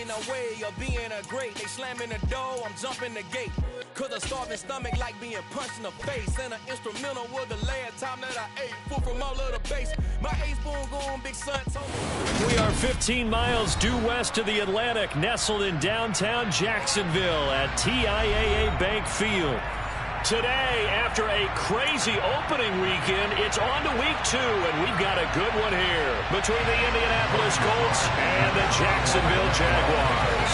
in a way of being a great. They slamming the door, I'm jumping the gate. Cause a starving stomach like being punched in the face. And an instrumental was the last time that I ate. Food from all of the base. My ace-spoon going, big son told me. We are 15 miles due west of the Atlantic, nestled in downtown Jacksonville at TIAA Bank Field. Today, after a crazy opening weekend, it's on to week 2, and we've got a good one here between the Indianapolis Colts and the Jacksonville Jaguars.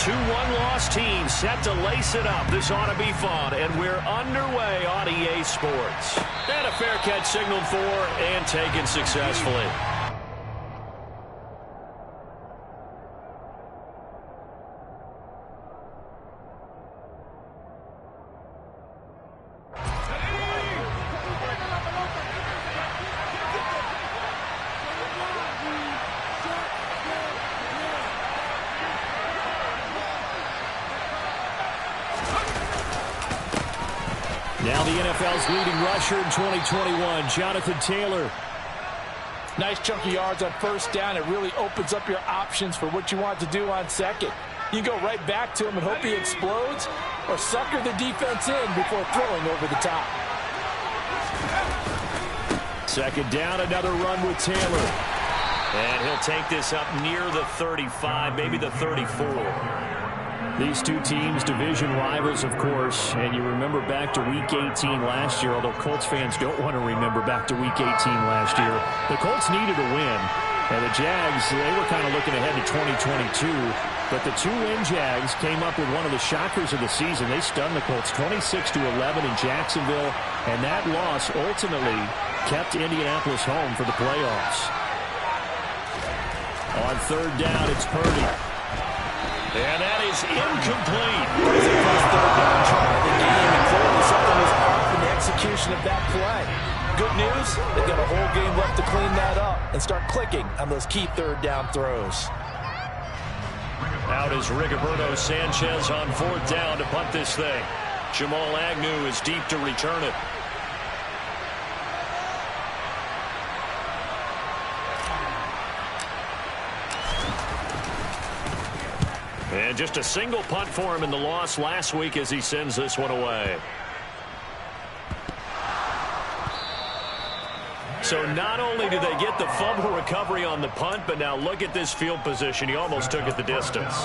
2 one-loss teams set to lace it up. This ought to be fun, and we're underway on EA Sports. And a fair catch signaled for and taken successfully. Now the NFL's leading rusher in 2021, Jonathan Taylor. Nice chunky yards on first down. It really opens up your options for what you want to do on second. You can go right back to him and hope he explodes, or sucker the defense in before throwing over the top. Second down, another run with Taylor. And he'll take this up near the 35, maybe the 34. These two teams, division rivals, of course, and you remember back to Week 18 last year, although Colts fans don't want to remember back to Week 18 last year. The Colts needed a win, and the Jags, they were kind of looking ahead to 2022, but the 2-win Jags came up with one of the shockers of the season. They stunned the Colts 26-11 in Jacksonville, and that loss ultimately kept Indianapolis home for the playoffs. On third down, it's Purdy. And that is incomplete. It was a first third down try of the game, and clearly something was off in the execution of that play. Good news, they've got a whole game left to clean that up and start clicking on those key third down throws. Out is Rigoberto Sanchez on fourth down to punt this thing. Jamal Agnew is deep to return it. And just a single punt for him in the loss last week as he sends this one away. So not only did they get the fumble recovery on the punt, but now look at this field position. He almost took it the distance.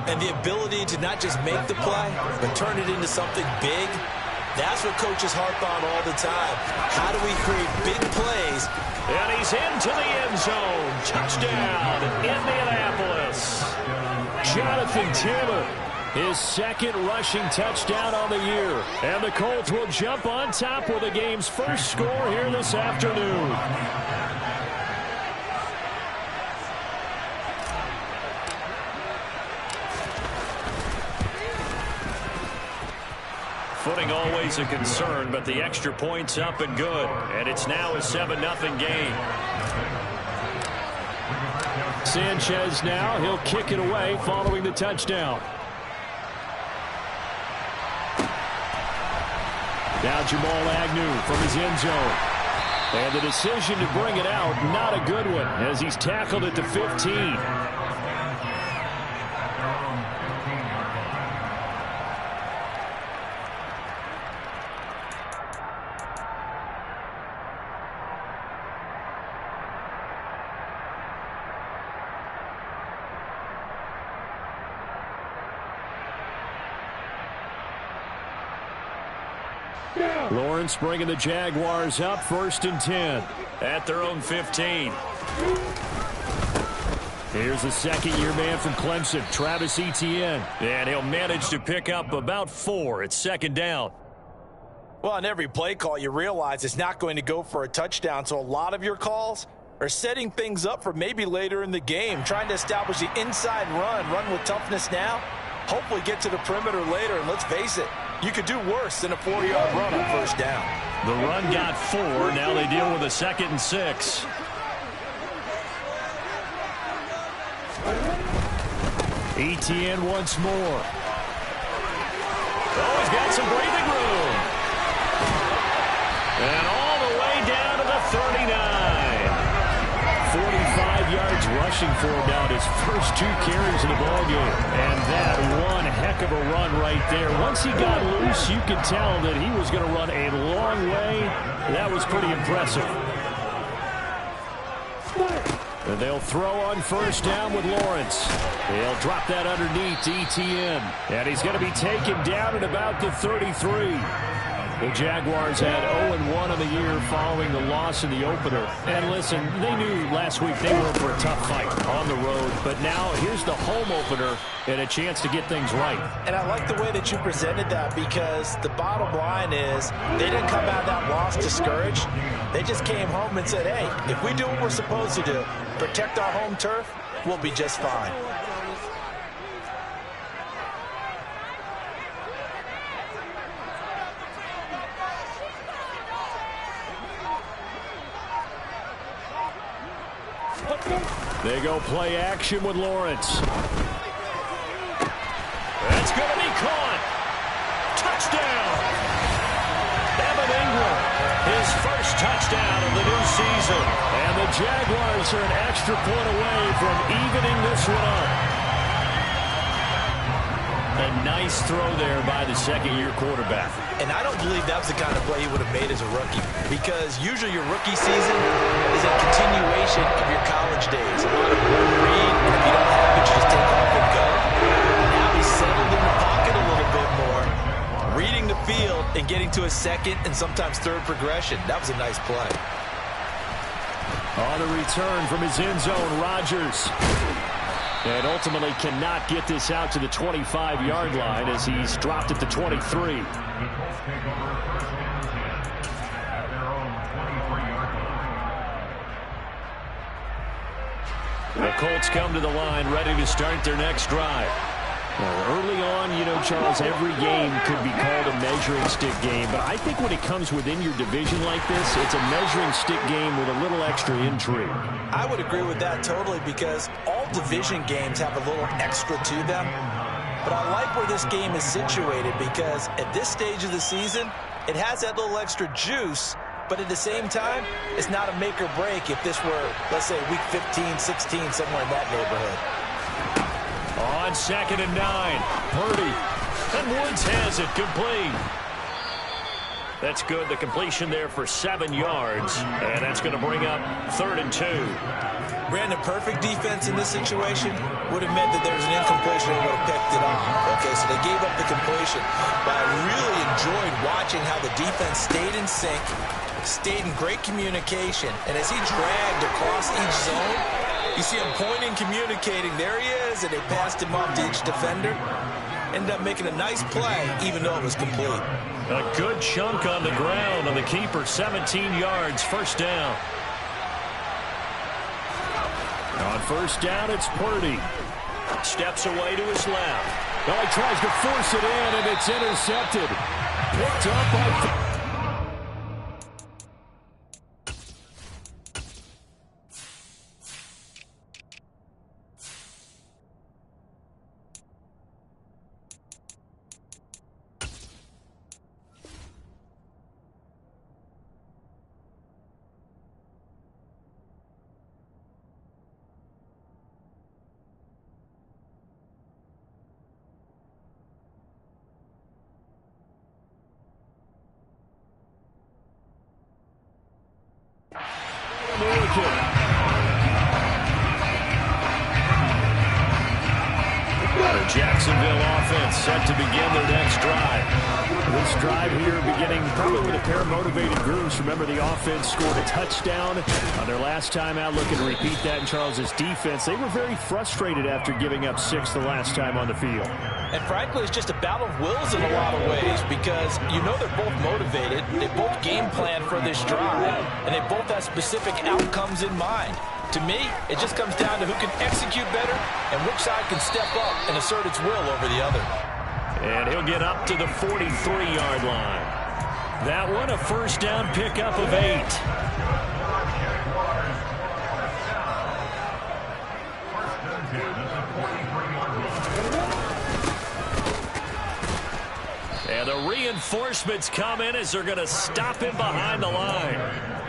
And the ability to not just make the play, but turn it into something big, that's what coaches harp on all the time. How do we create big plays? And he's into the end zone. Touchdown, Indianapolis. Jonathan Taylor, his second rushing touchdown on the year. And the Colts will jump on top with the game's first score here this afternoon. Footing always a concern, but the extra point's up and good. And it's now a 7-0 game. Sanchez now, he'll kick it away following the touchdown. Now Jamal Agnew from his end zone. And the decision to bring it out, not a good one, as he's tackled at the 15. Lawrence bringing the Jaguars up, 1st and 10 at their own 15. Here's the second-year man from Clemson, Travis Etienne. And he'll manage to pick up about 4. It's second down. Well, on every play call, you realize it's not going to go for a touchdown, so a lot of your calls are setting things up for maybe later in the game, trying to establish the inside run with toughness now, hopefully get to the perimeter later, and let's face it, you could do worse than a 4-yard run on first down. The run got 4. Now they deal with a 2nd and 6. Etienne once more. Oh, he's got some breathing room. And all the way down to the 39. 45-yard yards rushing for him now in his first 2 carries in the ballgame. And that one heck of a run right there. Once he got loose, you could tell that he was going to run a long way. That was pretty impressive. And they'll throw on first down with Lawrence. He'll drop that underneath to ETN. And he's going to be taken down at about the 33. The Jaguars had 0-1 on the year following the loss in the opener. And listen, they knew last week they were in for a tough fight on the road. But now here's the home opener and a chance to get things right. And I like the way that you presented that, because the bottom line is they didn't come out of that loss discouraged. They just came home and said, hey, if we do what we're supposed to do, protect our home turf, we'll be just fine. They go play action with Lawrence. That's going to be caught. Touchdown. Evan Ingram, his first touchdown of the new season. And the Jaguars are an extra point away from evening this one up. A nice throw there by the second-year quarterback. And I don't believe that was the kind of play he would have made as a rookie, because usually your rookie season is a continuation of your college days. A lot of one read, and if you don't have it, you just take off and go. Now he's settled in the pocket a little bit more, reading the field and getting to a second and sometimes third progression. That was a nice play. On the return from his end zone, Rodgers. And ultimately cannot get this out to the 25-yard line as he's dropped at the 23. The Colts come to the line ready to start their next drive. Well, early on, you know, Charles, every game could be called a measuring stick game. But I think when it comes within your division like this, it's a measuring stick game with a little extra intrigue. I would agree with that totally, because all division games have a little extra to them. But I like where this game is situated, because at this stage of the season, it has that little extra juice. But at the same time, it's not a make or break if this were, let's say, week 15, 16, somewhere in that neighborhood. On 2nd and 9, Purdy. And Woods has it complete. That's good. The completion there for 7 yards. And that's going to bring up 3rd and 2. Brandon, perfect defense in this situation would have meant that there was an incompletion and would have picked it off. Okay, so they gave up the completion. But I really enjoyed watching how the defense stayed in sync, stayed in great communication. And as he dragged across each zone, you see him pointing, communicating. There he is, and they passed him off to each defender. Ended up making a nice play, even though it was complete. A good chunk on the ground on the keeper, 17 yards, first down. On first down, it's Purdy. Steps away to his left. Well, he tries to force it in, and it's intercepted. Picked up by... Jacksonville offense set to begin their next drive. This drive here beginning probably with a pair of motivated groups. Remember, the offense scored a touchdown on their last time out, looking to repeat that in Charles's defense. They were very frustrated after giving up 6 the last time on the field. And frankly, it's just a battle of wills in a lot of ways, because you know they're both motivated. They both game plan for this drive, and they both have specific outcomes in mind. To me, it just comes down to who can execute better and which side can step up and assert its will over the other. And he'll get up to the 43-yard line. That one, a first down pickup of 8. And the reinforcements come in as they're going to stop him behind the line.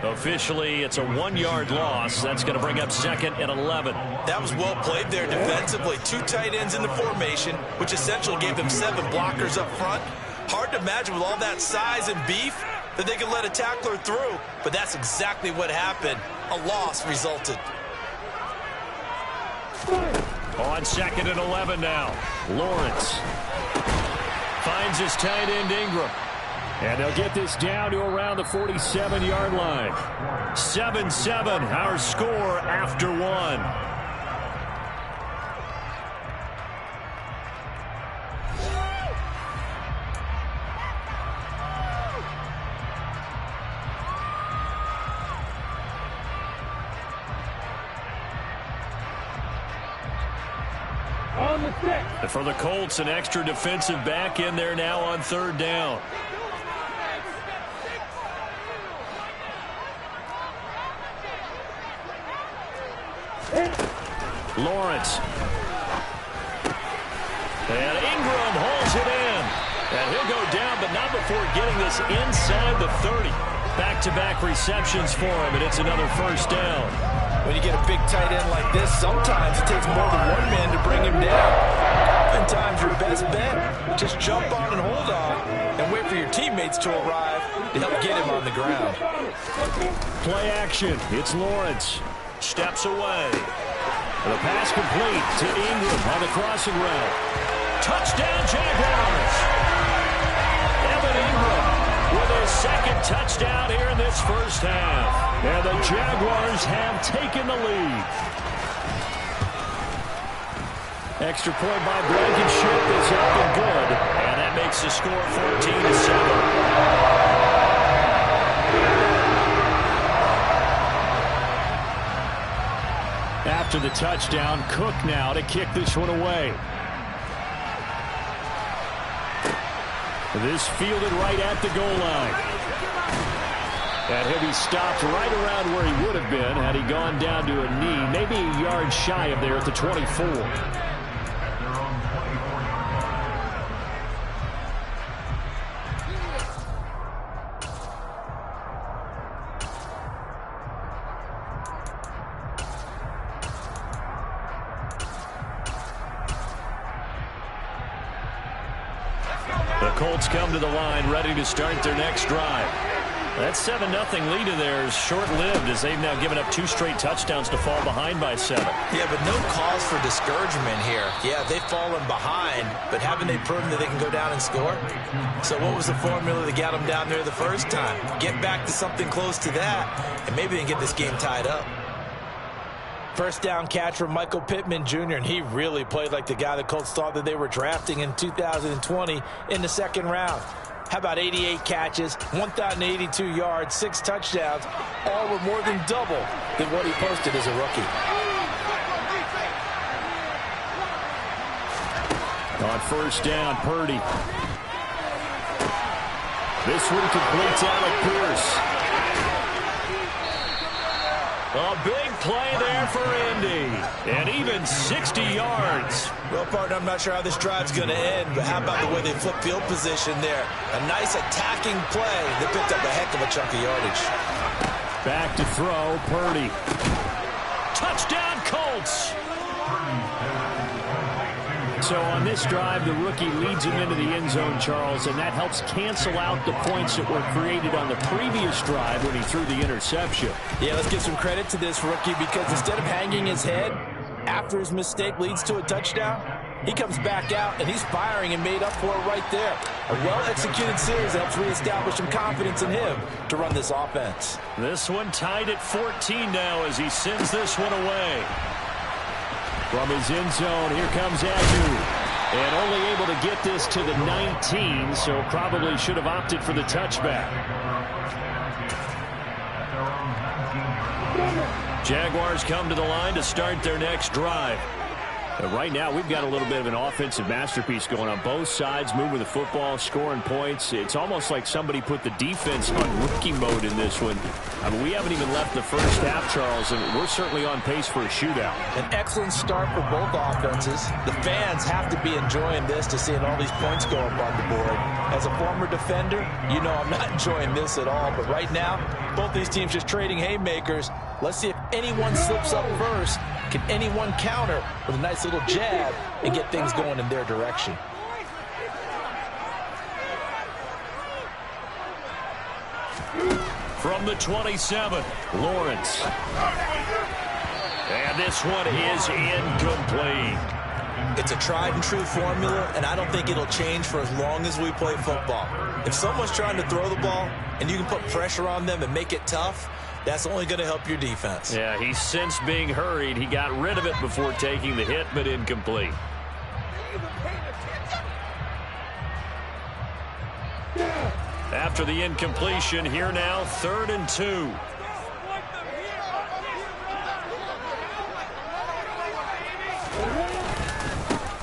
Officially, it's a 1-yard loss. That's going to bring up 2nd and 11. That was well played there defensively. 2 tight ends in the formation, which essentially gave them 7 blockers up front. Hard to imagine with all that size and beef that they could let a tackler through, but that's exactly what happened. A loss resulted. On 2nd and 11 now. Lawrence finds his tight end Ingram. And they'll get this down to around the 47-yard line. 7-7, our score after 1. And for the Colts, an extra defensive back in there now on 3rd down. Lawrence. And Ingram holds it in. And he'll go down, but not before getting this inside the 30. Back-to-back receptions for him, and it's another 1st down. When you get a big tight end like this, sometimes it takes more than one man to bring him down. Oftentimes, your best bet, just jump on and hold on and wait for your teammates to arrive to help get him on the ground. Play action. It's Lawrence. Steps away. The pass complete to Ingram on the crossing route. Touchdown, Jaguars. Evan Ingram with his 2nd touchdown here in this 1st half. And the Jaguars have taken the lead. Extra point by Blankenship is up and good. And that makes the score 14-7. After the touchdown, Cook now to kick this one away. This fielded right at the goal line. And he'll be stopped right around where he would have been had he gone down to a knee, maybe a yard shy of there at the 24. The Colts come to the line ready to start their next drive. That 7-0 lead of theirs short-lived as they've now given up 2 straight touchdowns to fall behind by 7. Yeah, but no cause for discouragement here. Yeah, they've fallen behind, but haven't they proven that they can go down and score? So what was the formula that got them down there the first time? Get back to something close to that, and maybe they can get this game tied up. 1st down catch from Michael Pittman Jr., and he really played like the guy the Colts thought that they were drafting in 2020 in the 2nd round. How about 88 catches, 1,082 yards, 6 touchdowns, all were more than double than what he posted as a rookie. On 1st down, Purdy. This one completes Alec Pierce. A big play there for Indy. And even 60 yards. Well, partner, I'm not sure how this drive's going to end, but how about the way they flip field position there? A nice attacking play that picked up a heck of a chunk of yardage. Back to throw, Purdy. Touchdown, Colts. So on this drive, the rookie leads him into the end zone, Charles, and that helps cancel out the points that were created on the previous drive when he threw the interception. Yeah, let's give some credit to this rookie because instead of hanging his head after his mistake leads to a touchdown, he comes back out and he's firing and made up for it right there. A well-executed series helps reestablish some confidence in him to run this offense. This one tied at 14 now as he sends this one away. From his end zone, here comes Agnew. And only able to get this to the 19, so probably should have opted for the touchback. Jaguars come to the line to start their next drive. And right now, we've got a little bit of an offensive masterpiece going on both sides, moving the football, scoring points. It's almost like somebody put the defense on rookie mode in this one. I mean, we haven't even left the first half, Charles, and we're certainly on pace for a shootout. An excellent start for both offenses. The fans have to be enjoying this to seeing all these points go up on the board. As a former defender, you know I'm not enjoying this at all. But right now, both these teams just trading haymakers. Let's see if anyone slips up first. Can anyone counter with a nice little jab and get things going in their direction? From the 27, Lawrence. And this one is incomplete. It's a tried and true formula, and I don't think it'll change for as long as we play football. If someone's trying to throw the ball and you can put pressure on them and make it tough, that's only going to help your defense. Yeah, he's since being hurried. He got rid of it before taking the hit, but incomplete. After the incompletion, here now, 3rd and 2.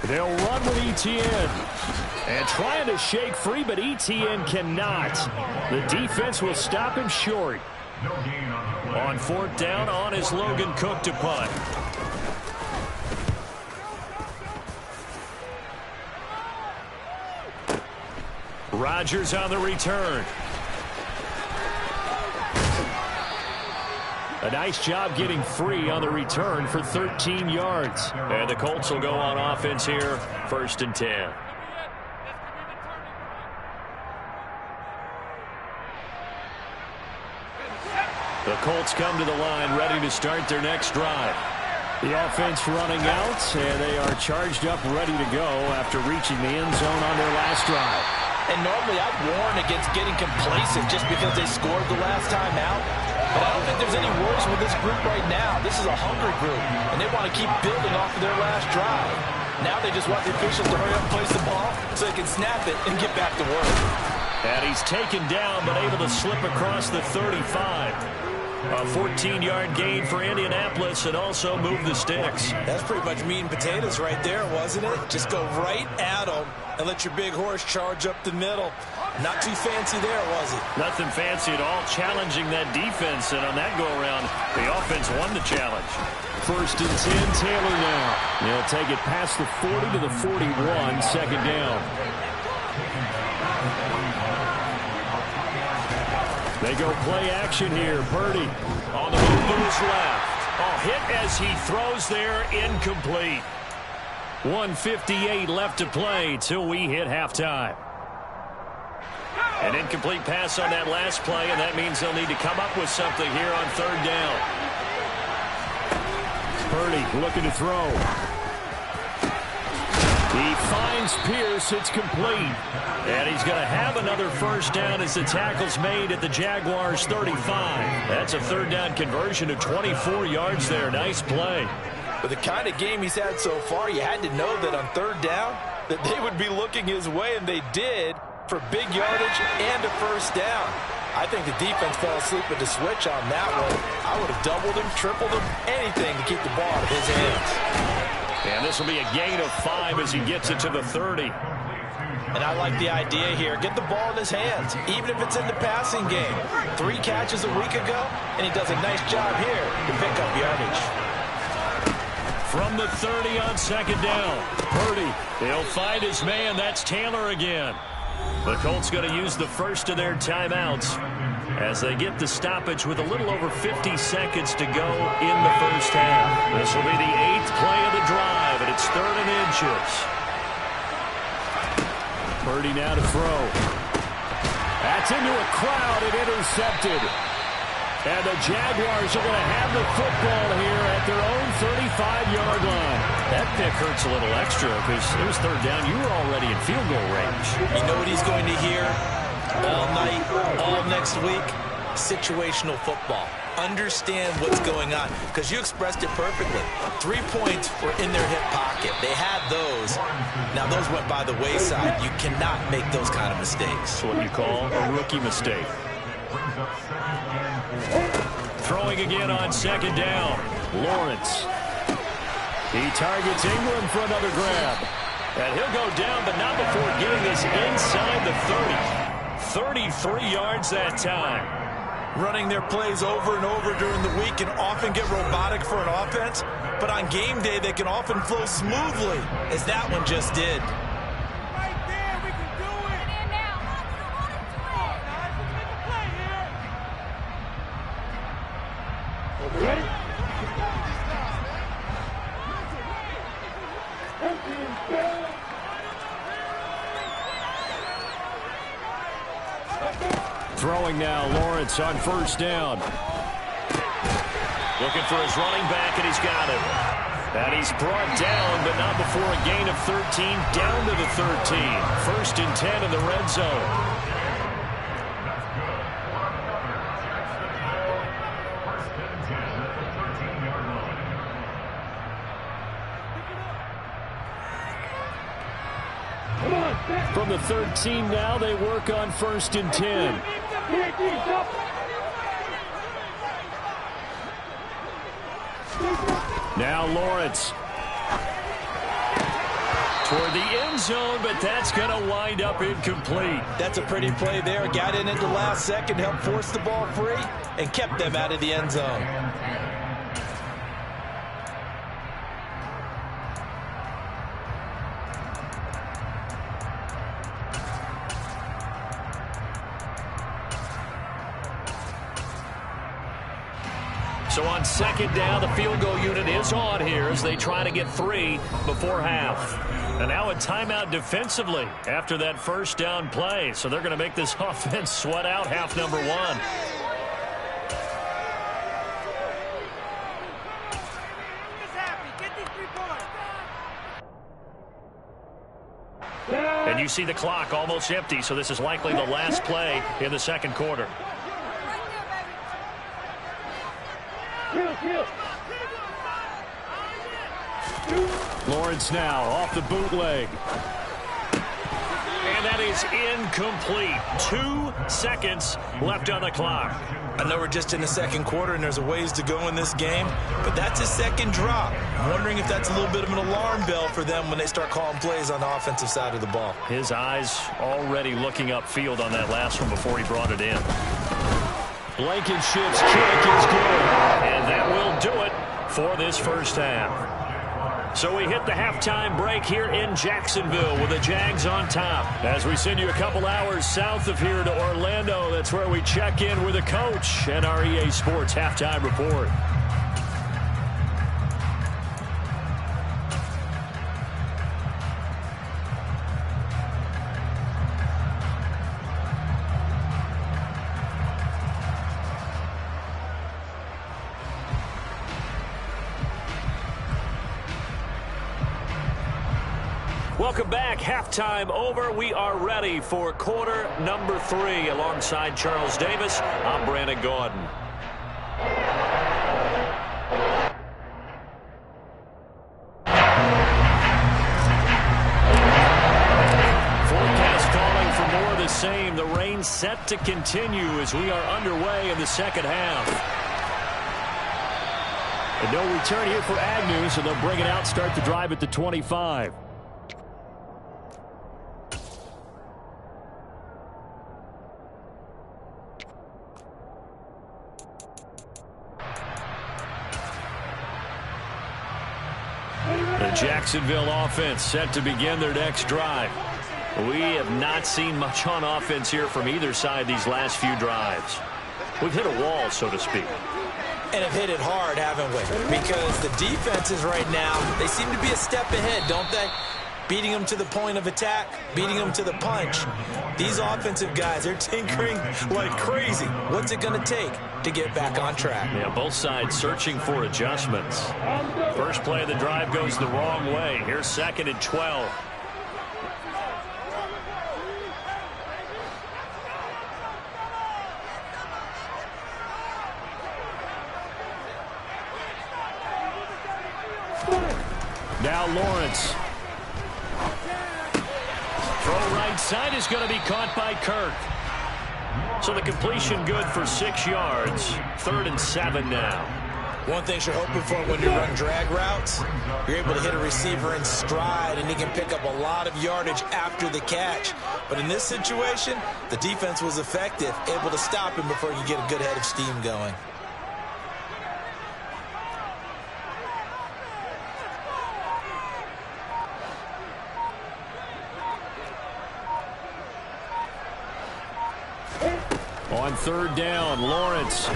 They'll run with Etienne. And trying to shake free, but Etienne cannot. The defense will stop him short. On 4th down, on is Logan Cook to punt. Rodgers on the return. A nice job getting free on the return for 13 yards. And the Colts will go on offense here, 1st and 10. The Colts come to the line, ready to start their next drive. The offense running out, and they are charged up, ready to go after reaching the end zone on their last drive. And normally I'd warn against getting complacent just because they scored the last time out. But I don't think there's any worries with this group right now. This is a hungry group, and they want to keep building off of their last drive. Now they just want the officials to hurry up and place the ball so they can snap it and get back to work. And he's taken down, but able to slip across the 35. A 14-yard gain for Indianapolis and also move the sticks. That's pretty much meat and potatoes right there, wasn't it? Just go right at them and let your big horse charge up the middle. Not too fancy there, was it? Nothing fancy at all, challenging that defense. And on that go-around, the offense won the challenge. 1st and 10, Taylor now. He'll take it past the 40 to the 41, 2nd down. They go play action here. Purdy on the move to his left. Oh, hit as he throws there, incomplete. 1:58 left to play till we hit halftime. An incomplete pass on that last play, and that means they'll need to come up with something here on 3rd down. Purdy looking to throw. He finds Pierce. It's complete. And he's going to have another 1st down as the tackle's made at the Jaguars' 35. That's a 3rd down conversion of 24 yards there. Nice play. With the kind of game he's had so far, you had to know that on 3rd down that they would be looking his way, and they did, for big yardage and a 1st down. I think the defense fell asleep at the switch on that one. I would have doubled him, tripled him, anything to keep the ball out of his hands. And this will be a gain of 5 as he gets it to the 30. And I like the idea here. Get the ball in his hands, even if it's in the passing game. 3 catches a week ago, and he does a nice job here to pick up yardage. From the 30 on 2nd down, Purdy. He'll find his man. That's Taylor again. The Colts going to use the first of their timeouts as they get the stoppage with a little over 50 seconds to go in the 1st half. This will be the 8th play of the drive, and it's 3rd and inches. Purdy now to throw. That's into a crowd and intercepted. And the Jaguars are going to have the football here at their own 35-yard line. That pick hurts a little extra because it was 3rd down. You were already in field goal range. You know what he's going to hear all night, all next week? Situational football. Understand what's going on, because you expressed it perfectly. 3 points were in their hip pocket. They had those. Now, those went by the wayside. You cannot make those kind of mistakes. That's what you call a rookie mistake. Throwing again on 2nd down. Lawrence. He targets Ingram for another grab. And he'll go down, but not before getting this inside the 30. 33 yards that time. Running their plays over and over during the week can often get robotic for an offense, but on game day they can often flow smoothly, as that one just did. Right there, we can do it. Ready? Throwing now, Lawrence on first down. Looking for his running back, and he's got him. And he's brought down, but not before a gain of 13, down to the 13. First and 10 in the red zone. From the 13 now, they work on first and 10. Now Lawrence. Toward the end zone, but that's going to wind up incomplete. That's a pretty play there. Got in at the last second, helped force the ball free, and kept them out of the end zone. So on second down, the field goal unit is on here as they try to get 3 before half. And now a timeout defensively after that first down play. So they're going to make this offense sweat out half number 1. And you see the clock almost empty, so this is likely the last play in the second quarter. Lawrence now off the bootleg. And that is incomplete. 2 seconds left on the clock. I know we're just in the second quarter and there's a ways to go in this game, but that's a second drop. I'm wondering if that's a little bit of an alarm bell for them when they start calling plays on the offensive side of the ball. His eyes already looking upfield on that last one before he brought it in. Blankenship's kick is good. And that will do it for this first half. So we hit the halftime break here in Jacksonville with the Jags on top. As we send you a couple hours south of here to Orlando, that's where we check in with the coach and our EA Sports halftime report. Welcome back. Halftime over. We are ready for quarter number 3. Alongside Charles Davis, I'm Brandon Gordon. Forecast calling for more of the same. The rain set to continue as we are underway in the second half. And no return here for Agnew, so they'll bring it out, start the drive at the 25. The Jacksonville offense set to begin their next drive. We have not seen much on offense here from either side these last few drives. We've hit a wall, so to speak. And have hit it hard, haven't we? Because the defenses right now, they seem to be a step ahead, don't they? Beating them to the point of attack, beating them to the punch. These offensive guys, they're tinkering like crazy. What's it going to take to get back on track? Yeah, both sides searching for adjustments. First play of the drive goes the wrong way. Here's second and 12. Now Lawrence. Throw right side is going to be caught by Kirk. So the completion good for 6 yards. 3rd and 7 now. One thing you're hoping for when you run drag routes, you're able to hit a receiver in stride, and he can pick up a lot of yardage after the catch. But in this situation, the defense was effective, able to stop him before he could get a good head of steam going. On third down, Lawrence.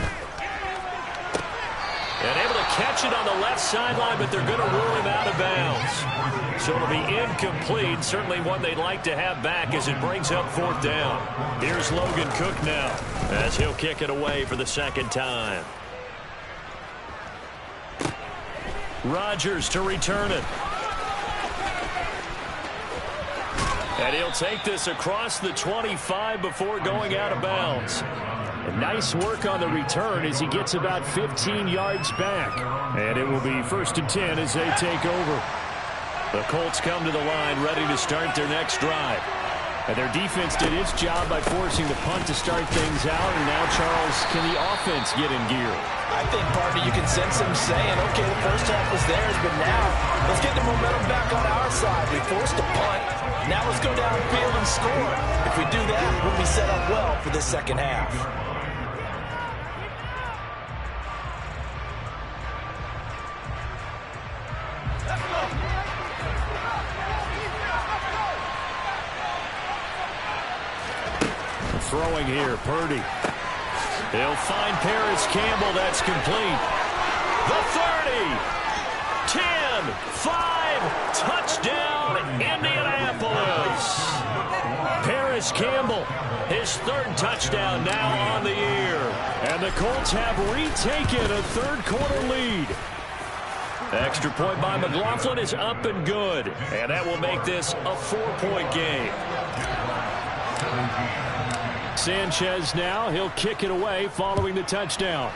And able to catch it on the left sideline, but they're going to rule him out of bounds. So it'll be incomplete. Certainly one they'd like to have back as it brings up fourth down. Here's Logan Cook now as he'll kick it away for the second time. Rodgers to return it. And he'll take this across the 25 before going out of bounds. And nice work on the return as he gets about 15 yards back. And it will be 1st and 10 as they take over. The Colts come to the line ready to start their next drive. And their defense did its job by forcing the punt to start things out. And now, Charles, can the offense get in gear? I think, partner, you can sense them saying, okay, the first half was theirs, but now let's get the momentum back on our side. We forced a punt. Now let's go downfield and score. If we do that, we'll be set up well for this second half. Throwing here, Purdy. They'll find Paris Campbell. That's complete. The 30, 10, 5, touchdown, Indianapolis. Paris Campbell, his third touchdown now on the year. And the Colts have retaken a third-quarter lead. Extra point by McLaughlin is up and good. And that will make this a 4-point game. Sanchez now, he'll kick it away following the touchdown.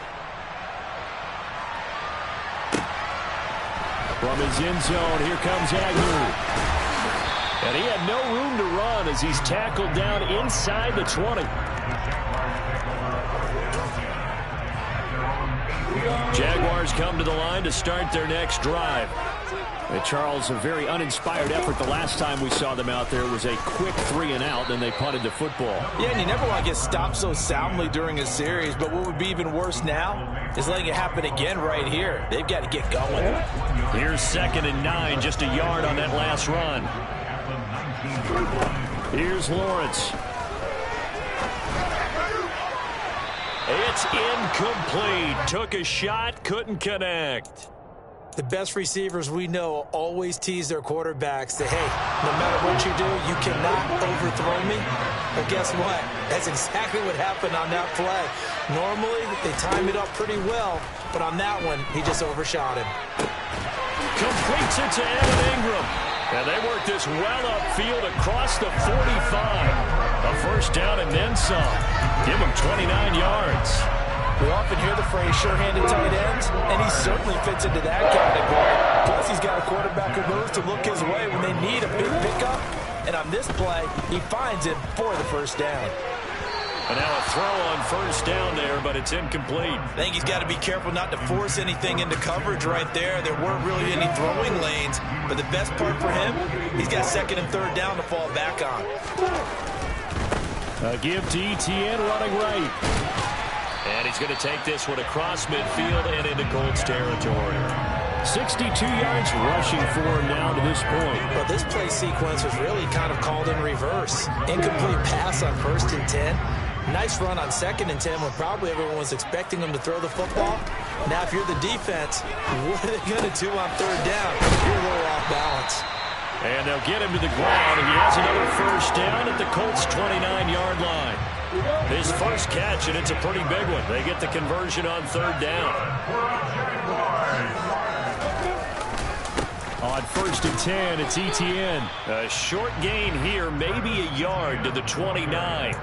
From his end zone, here comes Agnew. And he had no room to run as he's tackled down inside the 20. Jaguars come to the line to start their next drive. And Charles, a very uninspired effort the last time we saw them out there was a quick 3-and-out, then they punted the football. Yeah, and you never want to get stopped so soundly during a series, but what would be even worse now is letting it happen again right here. They've got to get going. Here's 2nd and 9, just a yard on that last run. Here's Lawrence. It's incomplete. Took a shot, couldn't connect. The best receivers we know always tease their quarterbacks that, hey, no matter what you do, you cannot overthrow me. But guess what? That's exactly what happened on that play. Normally, they time it up pretty well, but on that one, he just overshot him. Completes it to Evan Ingram. And they work this well upfield across the 45. A first down and then some. Give him 29 yards. We often hear the phrase sure-handed tight ends, and he certainly fits into that category. Plus, he's got a quarterback who knows to look his way when they need a big pickup. And on this play, he finds it for the first down. And now a throw on first down there, but it's incomplete. I think he's got to be careful not to force anything into coverage right there. There weren't really any throwing lanes, but the best part for him, he's got 2nd and 3rd down to fall back on. A give to Etienne running right. And he's going to take this one across midfield and into Colts territory. 62 yards rushing for him now to this point. Well, this play sequence was really kind of called in reverse. Incomplete pass on 1st and 10. Nice run on 2nd and 10 when probably everyone was expecting him to throw the football. Now, if you're the defense, what are they going to do on 3rd down? You're a little off balance. And they'll get him to the ground, and he has another first down at the Colts' 29-yard line. His first catch, and it's a pretty big one. They get the conversion on 3rd down. On 1st and 10, it's Etienne. A short gain here, maybe a yard to the 29.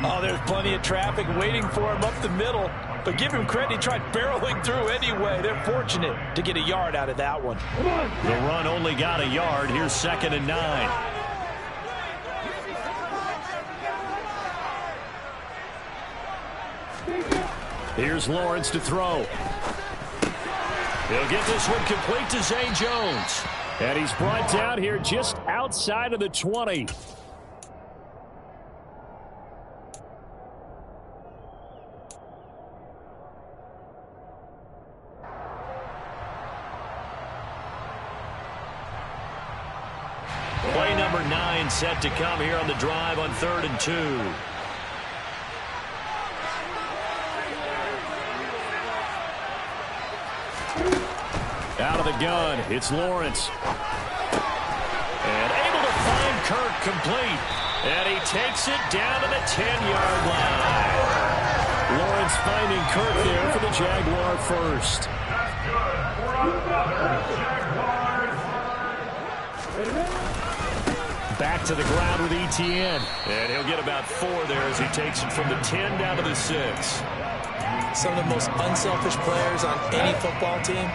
Oh, there's plenty of traffic waiting for him up the middle. But give him credit, he tried barreling through anyway. They're fortunate to get a yard out of that one. The run only got a yard. Here's 2nd and 9. Here's Lawrence to throw. He'll get this one complete to Zay Jones. And he's brought down here just outside of the 20. Play number 9 set to come here on the drive on 3rd and 2. Out of the gun, it's Lawrence. And able to find Kirk complete. And he takes it down to the 10-yard line. Lawrence finding Kirk there for the Jaguar first. Back to the ground with Etienne. And he'll get about 4 there as he takes it from the 10 down to the 6. Some of the most unselfish players on any football team,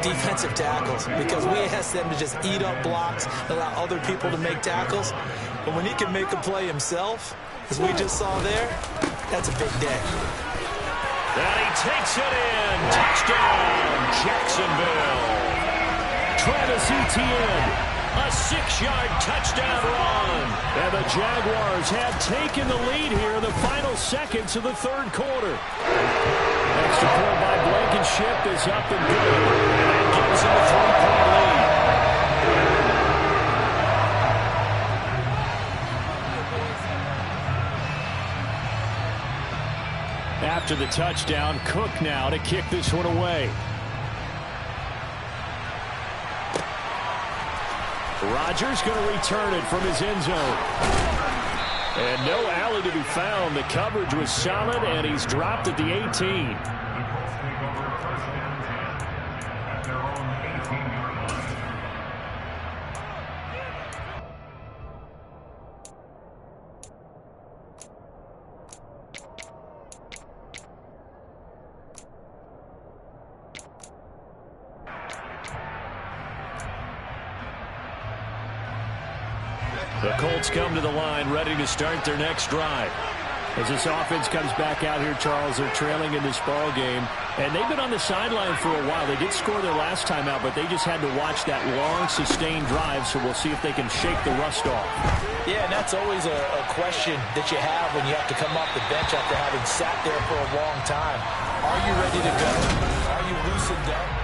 defensive tackles, because we ask them to just eat up blocks, allow other people to make tackles. But when he can make a play himself, as we just saw there, that's a big day. And he takes it in. Touchdown, Jacksonville. Travis Etienne. A 6-yard touchdown run. And the Jaguars have taken the lead here in the final seconds of the 3rd quarter. Extra point by Blankenship is up and good. And that gives them a 3-point lead. After the touchdown, Cook now to kick this one away. Rodgers going to return it from his end zone. And no alley to be found. The coverage was solid, and he's dropped at the 18. The Colts come to the line, ready to start their next drive. As this offense comes back out here, Charles, they're trailing in this ball game. And they've been on the sideline for a while. They did score their last time out, but they just had to watch that long, sustained drive, so we'll see if they can shake the rust off. Yeah, and that's always a question that you have when you have to come off the bench after having sat there for a long time. Are you ready to go? Are you loosened up?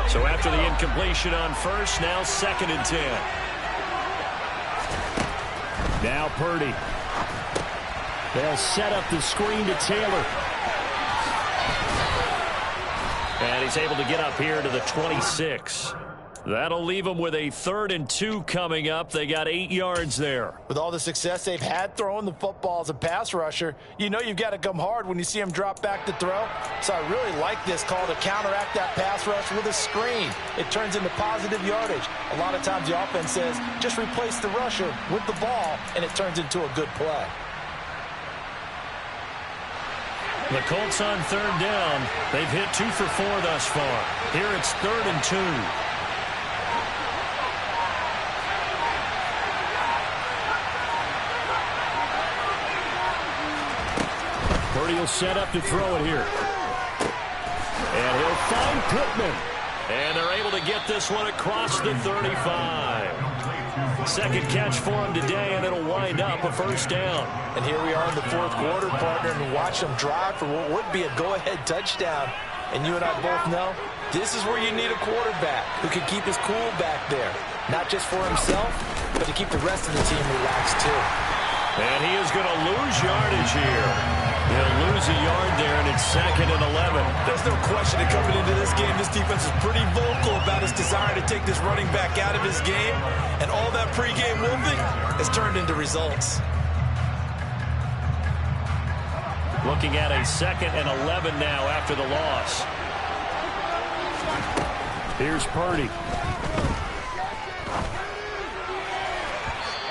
So after the incompletion on first, now 2nd and 10. Now Purdy. They'll set up the screen to Taylor. And he's able to get up here to the 26. That'll leave them with a 3rd and 2 coming up. They got 8 yards there. With all the success they've had throwing the football as a pass rusher, you know you've got to come hard when you see him drop back to throw. So I really like this call to counteract that pass rush with a screen. It turns into positive yardage. A lot of times the offense says, just replace the rusher with the ball, and it turns into a good play. The Colts on 3rd down. They've hit 2 for 4 thus far. Here it's 3rd and 2. Purdy will set up to throw it here. And he'll find Pittman. And they're able to get this one across the 35. 2nd catch for him today, and it'll wind up a 1st down. And here we are in the 4th quarter, partner, and watch them drive for what would be a go-ahead touchdown. And you and I both know this is where you need a quarterback who can keep his cool back there. Not just for himself, but to keep the rest of the team relaxed too. And he is going to lose yardage here. He'll lose a yard there, and it's 2nd and 11. There's no question that coming into this game, this defense is pretty vocal about his desire to take this running back out of his game. And all that pregame wolfing has turned into results. Looking at a 2nd and 11 now after the loss. Here's Purdy.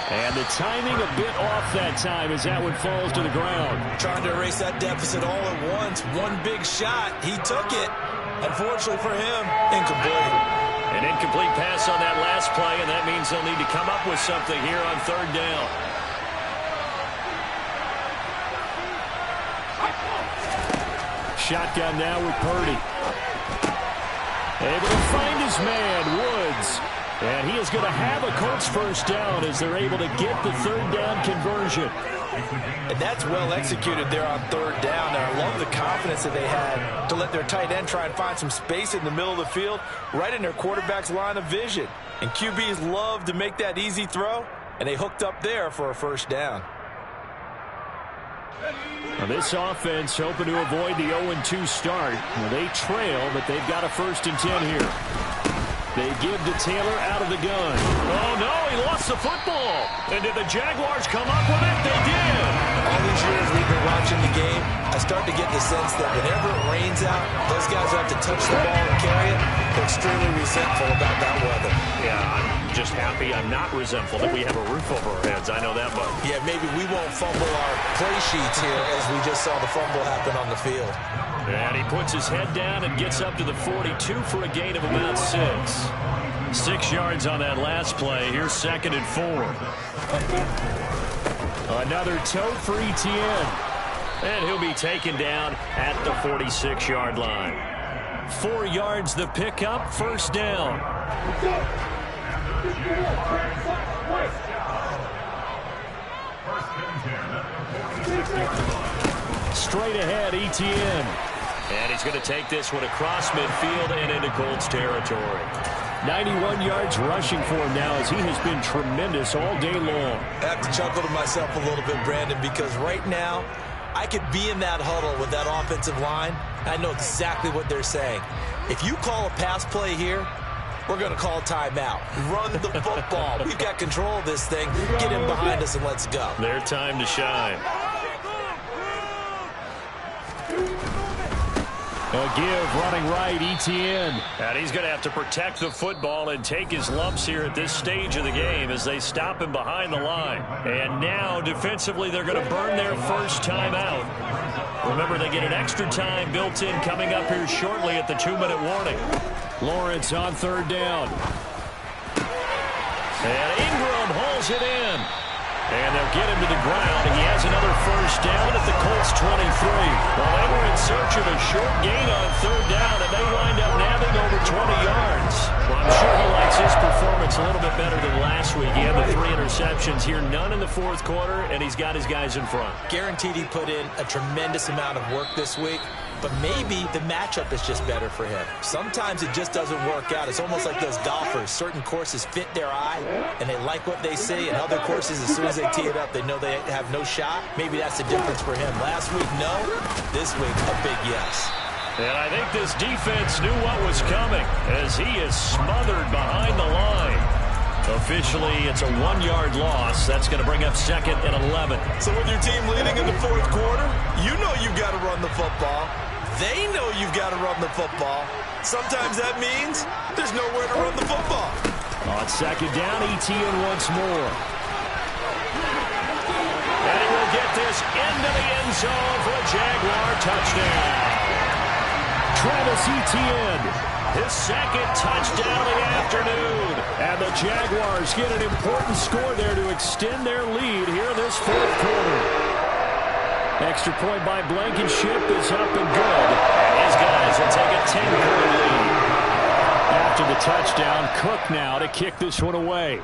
And the timing a bit off that time as that one falls to the ground. Trying to erase that deficit all at once. One big shot. He took it. Unfortunately for him, incomplete. An incomplete pass on that last play, and that means they'll need to come up with something here on 3rd down. shotgun now with Purdy. Able to find his man, Woods. And he is going to have a Colts first down as they're able to get the third down conversion. And that's well executed there on third down. And I love the confidence that they had to let their tight end try and find some space in the middle of the field, right in their quarterback's line of vision. And QBs love to make that easy throw, and they hooked up there for a first down. Now this offense hoping to avoid the 0-2 start. Well, they trail, but they've got a 1st and 10 here. They give to Taylor out of the gun. Oh, no, he lost the football. And did the Jaguars come up with it? They did. All these years we've been watching the game, I start to get the sense that whenever it rains out, those guys who have to touch the ball and carry it, they're extremely resentful about that weather. Yeah, I'm just happy I'm not resentful that we have a roof over our heads. I know that much. Yeah, maybe we won't fumble our play sheets here as we just saw the fumble happen on the field. And he puts his head down and gets up to the 42 for a gain of about 6. 6 yards on that last play. Here's 2nd and 4. Another tote for Etienne. And he'll be taken down at the 46-yard line. 4 yards the pickup, first down. Straight ahead, Etienne. And he's going to take this one across midfield and into Colts territory. 91 yards rushing for him now as he has been tremendous all day long. I have to chuckle to myself a little bit, Brandon, because right now I could be in that huddle with that offensive line. I know exactly what they're saying. If you call a pass play here, we're going to call timeout. Run the football. We've got control of this thing. Get in behind us and let's go. Their time to shine. A give running right, Etienne. And he's going to have to protect the football and take his lumps here at this stage of the game as they stop him behind the line. And now, defensively, they're going to burn their first time out. Remember, they get an extra time built in coming up here shortly at the 2-minute warning. Lawrence on third down. And Ingram hauls it in. And they'll get him to the ground. He has another first down at the Colts 23. Well, they were in search of a short gain on third down, and they wind up nabbing over 20 yards. Well, I'm sure he likes his performance a little bit better than last week. He had the 3 interceptions here, none in the fourth quarter, and he's got his guys in front. Guaranteed he put in a tremendous amount of work this week. But maybe the matchup is just better for him. Sometimes it just doesn't work out. It's almost like those golfers. Certain courses fit their eye, and they like what they see. And other courses, as soon as they tee it up, they know they have no shot. Maybe that's the difference for him. Last week, no. This week, a big yes. And I think this defense knew what was coming as he is smothered behind the line. Officially, it's a 1-yard loss. That's going to bring up 2nd and 11. So with your team leading in the fourth quarter, you know you've got to run the football. They know you've got to run the football. Sometimes that means there's nowhere to run the football. On 2nd down, Etienne once more. And he will get this into the end zone for a Jaguar touchdown. Travis Etienne, his 2nd touchdown of the afternoon. And the Jaguars get an important score there to extend their lead here in this fourth quarter. Extra point by Blankenship is up and good. And his guys will take a 10-point lead. After the touchdown, Cook now to kick this one away.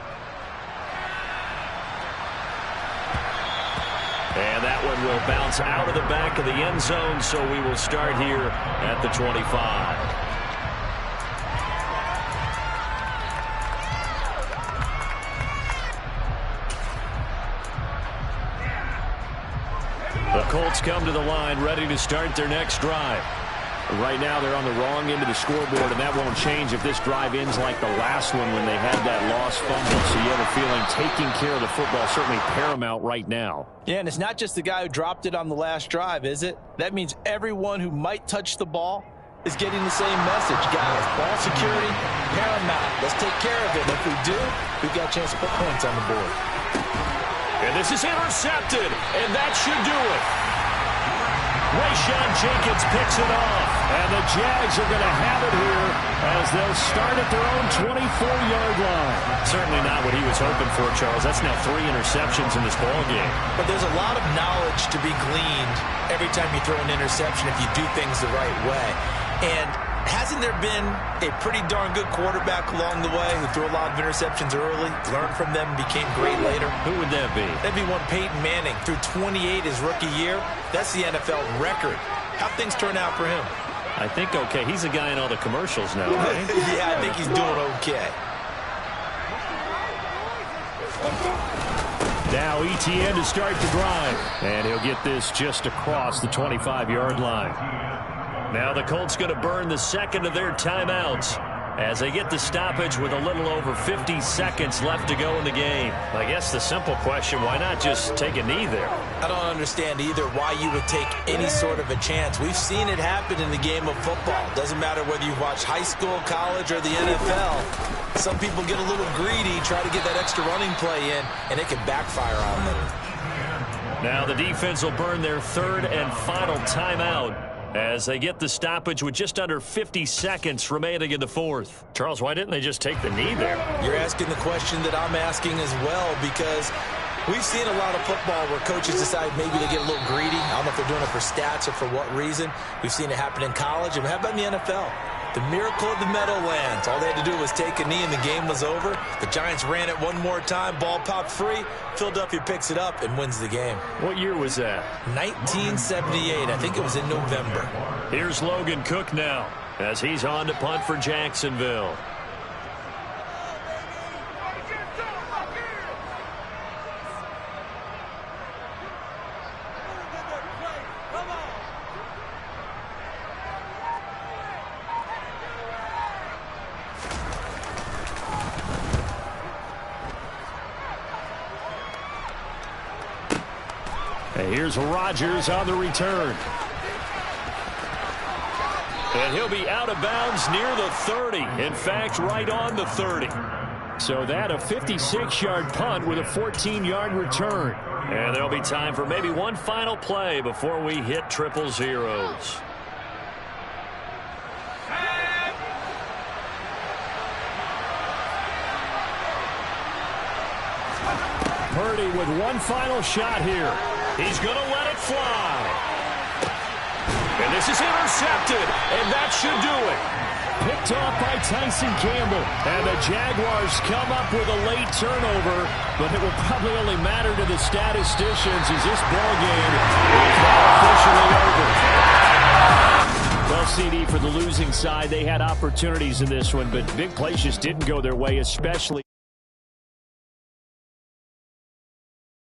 And that one will bounce out of the back of the end zone, so we will start here at the 25. The Colts come to the line ready to start their next drive. Right now they're on the wrong end of the scoreboard, and that won't change if this drive ends like the last one when they had that lost fumble. So you have a feeling taking care of the football certainly paramount right now. Yeah, and it's not just the guy who dropped it on the last drive, is it? That means everyone who might touch the ball is getting the same message. Guys, ball security, paramount. Let's take care of it. If we do, we've got a chance to put points on the board. And this is intercepted, and that should do it. Wayshawn Jenkins picks it off. And the Jags are going to have it here as they'll start at their own 24-yard line. Certainly not what he was hoping for, Charles. That's now 3 interceptions in this ballgame. But there's a lot of knowledge to be gleaned every time you throw an interception if you do things the right way. And hasn't there been a pretty darn good quarterback along the way who threw a lot of interceptions early, learned from them, and became great later? Who would that be? That'd be one Peyton Manning. Threw 28 his rookie year. That's the NFL record. How'd things turn out for him? I think okay. He's a guy in all the commercials now, right? Yeah, I think he's doing okay. Now ETN to start the drive. And he'll get this just across the 25-yard line. Now the Colts going to burn the second of their timeouts as they get the stoppage with a little over 50 seconds left to go in the game. I guess the simple question, why not just take a knee there? I don't understand either why you would take any sort of a chance. We've seen it happen in the game of football. Doesn't matter whether you watch high school, college, or the NFL. Some people get a little greedy, try to get that extra running play in, and it can backfire on them. Now the defense will burn their third and final timeout as they get the stoppage with just under 50 seconds remaining in the fourth. Charles, why didn't they just take the knee there? You're asking the question that I'm asking as well, because we've seen a lot of football where coaches decide maybe they get a little greedy. I don't know if they're doing it for stats or for what reason. We've seen it happen in college. And how about in the NFL? The miracle of the Meadowlands. All they had to do was take a knee and the game was over. The Giants ran it one more time. Ball popped free. Philadelphia picks it up and wins the game. What year was that? 1978. I think it was in November. Here's Logan Cook now as he's on to punt for Jacksonville. And here's Rodgers on the return. And he'll be out of bounds near the 30. In fact, right on the 30. So that a 56-yard punt with a 14-yard return. And there'll be time for maybe one final play before we hit triple zeros. Purdy with one final shot here. He's going to let it fly. And this is intercepted, and that should do it. Picked off by Tyson Campbell. And the Jaguars come up with a late turnover, but it will probably only matter to the statisticians as this ballgame is now officially over. Well, CD, for the losing side, they had opportunities in this one, but big plays just didn't go their way, especially